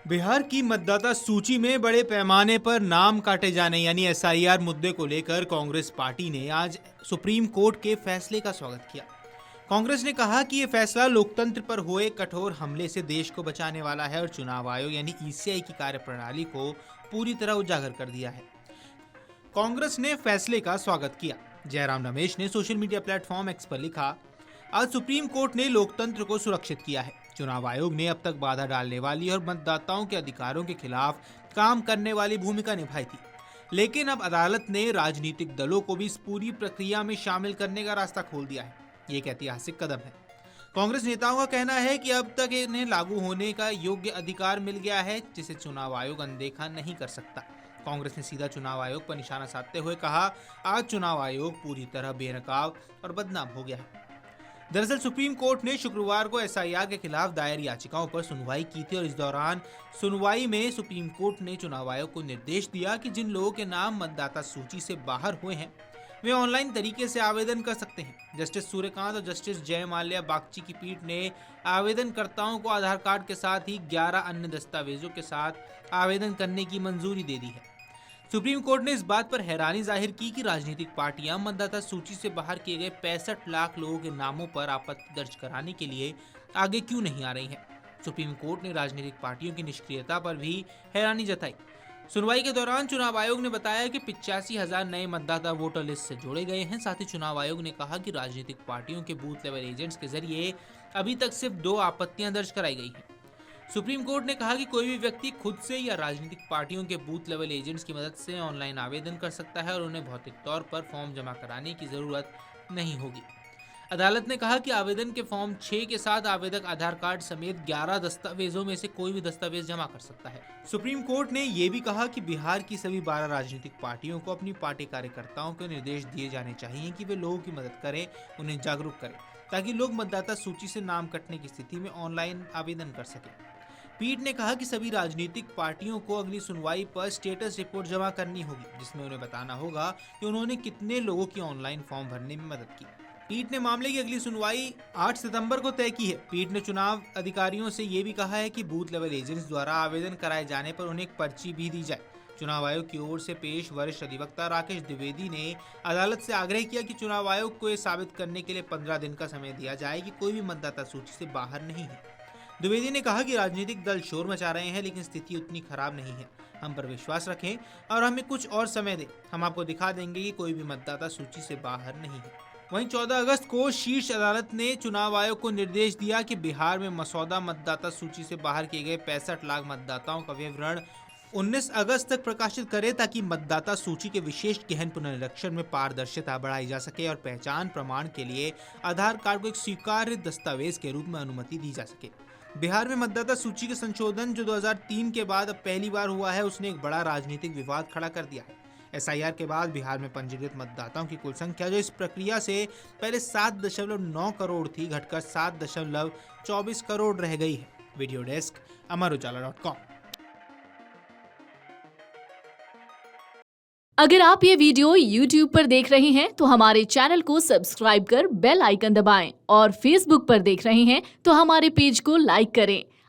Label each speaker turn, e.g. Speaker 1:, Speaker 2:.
Speaker 1: बिहार की मतदाता सूची में बड़े पैमाने पर नाम काटे जाने यानी एसआईआर मुद्दे को लेकर कांग्रेस पार्टी ने आज सुप्रीम कोर्ट के फैसले का स्वागत किया। कांग्रेस ने कहा कि यह फैसला लोकतंत्र पर हुए कठोर हमले से देश को बचाने वाला है और चुनाव आयोग यानी ईसीआई की कार्यप्रणाली को पूरी तरह उजागर कर दिया है। कांग्रेस ने फैसले का स्वागत किया। जयराम रमेश ने सोशल मीडिया प्लेटफॉर्म एक्स पर लिखा, आज सुप्रीम कोर्ट ने लोकतंत्र को सुरक्षित किया है। चुनाव आयोग ने अब तक बाधा डालने वाली और मतदाताओं के अधिकारों के खिलाफ काम करने वाली भूमिका निभाई थी, लेकिन अब अदालत ने राजनीतिक दलों को भी इस पूरी प्रक्रिया में शामिल करने का रास्ता खोल दिया है। ये एक ऐतिहासिक कदम है। कांग्रेस नेताओं का कहना है कि अब तक इन्हें लागू होने का योग्य अधिकार मिल गया है, जिसे चुनाव आयोग अनदेखा नहीं कर सकता। कांग्रेस ने सीधा चुनाव आयोग पर निशाना साधते हुए कहा, आज चुनाव आयोग पूरी तरह बेनकाब और बदनाम हो गया है। दरअसल सुप्रीम कोर्ट ने शुक्रवार को एसआईआर के खिलाफ दायर याचिकाओं पर सुनवाई की थी और इस दौरान सुनवाई में सुप्रीम कोर्ट ने चुनाव आयोग को निर्देश दिया कि जिन लोगों के नाम मतदाता सूची से बाहर हुए हैं वे ऑनलाइन तरीके से आवेदन कर सकते हैं। जस्टिस सूर्यकांत और जस्टिस जय माल्या बागची की पीठ ने आवेदनकर्ताओं को आधार कार्ड के साथ ही 11 अन्य दस्तावेजों के साथ आवेदन करने की मंजूरी दे दी है। सुप्रीम कोर्ट ने इस बात पर हैरानी जाहिर की कि राजनीतिक पार्टियां मतदाता सूची से बाहर किए गए 65 लाख लोगों के नामों पर आपत्ति दर्ज कराने के लिए आगे क्यों नहीं आ रही हैं। सुप्रीम कोर्ट ने राजनीतिक पार्टियों की निष्क्रियता पर भी हैरानी जताई। सुनवाई के दौरान चुनाव आयोग ने बताया कि 85,000 नए मतदाता वोटर लिस्ट से जोड़े गए हैं। साथ ही चुनाव आयोग ने कहा कि राजनीतिक पार्टियों के बूथ लेवल एजेंट्स के जरिए अभी तक सिर्फ 2 आपत्तियां दर्ज कराई गई हैं। सुप्रीम कोर्ट ने कहा कि कोई भी व्यक्ति खुद से या राजनीतिक पार्टियों के बूथ लेवल एजेंट्स की मदद से ऑनलाइन आवेदन कर सकता है और उन्हें भौतिक तौर पर फॉर्म जमा कराने की जरूरत नहीं होगी। अदालत ने कहा कि आवेदन के फॉर्म 6 के साथ आवेदक आधार कार्ड समेत 11 दस्तावेजों में से कोई भी दस्तावेज जमा कर सकता है। सुप्रीम कोर्ट ने यह भी कहा कि बिहार की सभी 12 राजनीतिक पार्टियों को अपनी पार्टी कार्यकर्ताओं को निर्देश दिए जाने चाहिए कि वे लोगों की मदद करें, उन्हें जागरूक करें, ताकि लोग मतदाता सूची से नाम कटने की स्थिति में ऑनलाइन आवेदन कर सकें। पीठ ने कहा कि सभी राजनीतिक पार्टियों को अगली सुनवाई पर स्टेटस रिपोर्ट जमा करनी होगी, जिसमें उन्हें बताना होगा कि उन्होंने कितने लोगों की ऑनलाइन फॉर्म भरने में मदद की। पीठ ने मामले की अगली सुनवाई 8 सितंबर को तय की है। पीठ ने चुनाव अधिकारियों से यह भी कहा है कि बूथ लेवल एजेंट्स द्वारा आवेदन कराए जाने पर उन्हें एक पर्ची भी दी जाए। चुनाव आयोग की ओर से पेश वरिष्ठ अधिवक्ता राकेश द्विवेदी ने अदालत से आग्रह किया कि चुनाव आयोग को यह साबित करने के लिए 15 दिन का समय दिया जाए कि कोई भी मतदाता सूची से बाहर नहीं है। द्विवेदी ने कहा कि राजनीतिक दल शोर मचा रहे हैं, लेकिन स्थिति उतनी खराब नहीं है। हम पर विश्वास रखें और हमें कुछ और समय दें। हम आपको दिखा देंगे कि कोई भी मतदाता सूची से बाहर नहीं है। वहीं 14 अगस्त को शीर्ष अदालत ने चुनाव आयोग को निर्देश दिया कि बिहार में मसौदा मतदाता सूची से बाहर किए गए 65 लाख मतदाताओं का विवरण 19 अगस्त तक प्रकाशित करे, ताकि मतदाता सूची के विशेष गहन पुनरीक्षण में पारदर्शिता बढ़ाई जा सके और पहचान प्रमाण के लिए आधार कार्ड को एक स्वीकार्य दस्तावेज के रूप में अनुमति दी जा सके। बिहार में मतदाता सूची के संशोधन जो 2003 के बाद अब पहली बार हुआ है, उसने एक बड़ा राजनीतिक विवाद खड़ा कर दिया है। एसआईआर के बाद बिहार में पंजीकृत मतदाताओं की कुल संख्या जो इस प्रक्रिया से पहले 7.9 करोड़ थी, घटकर 7.24 करोड़ रह गई है। Video desk amarujala.com।
Speaker 2: अगर आप ये वीडियो YouTube पर देख रहे हैं तो हमारे चैनल को सब्सक्राइब कर बेल आइकन दबाएं और Facebook पर देख रहे हैं तो हमारे पेज को लाइक करें।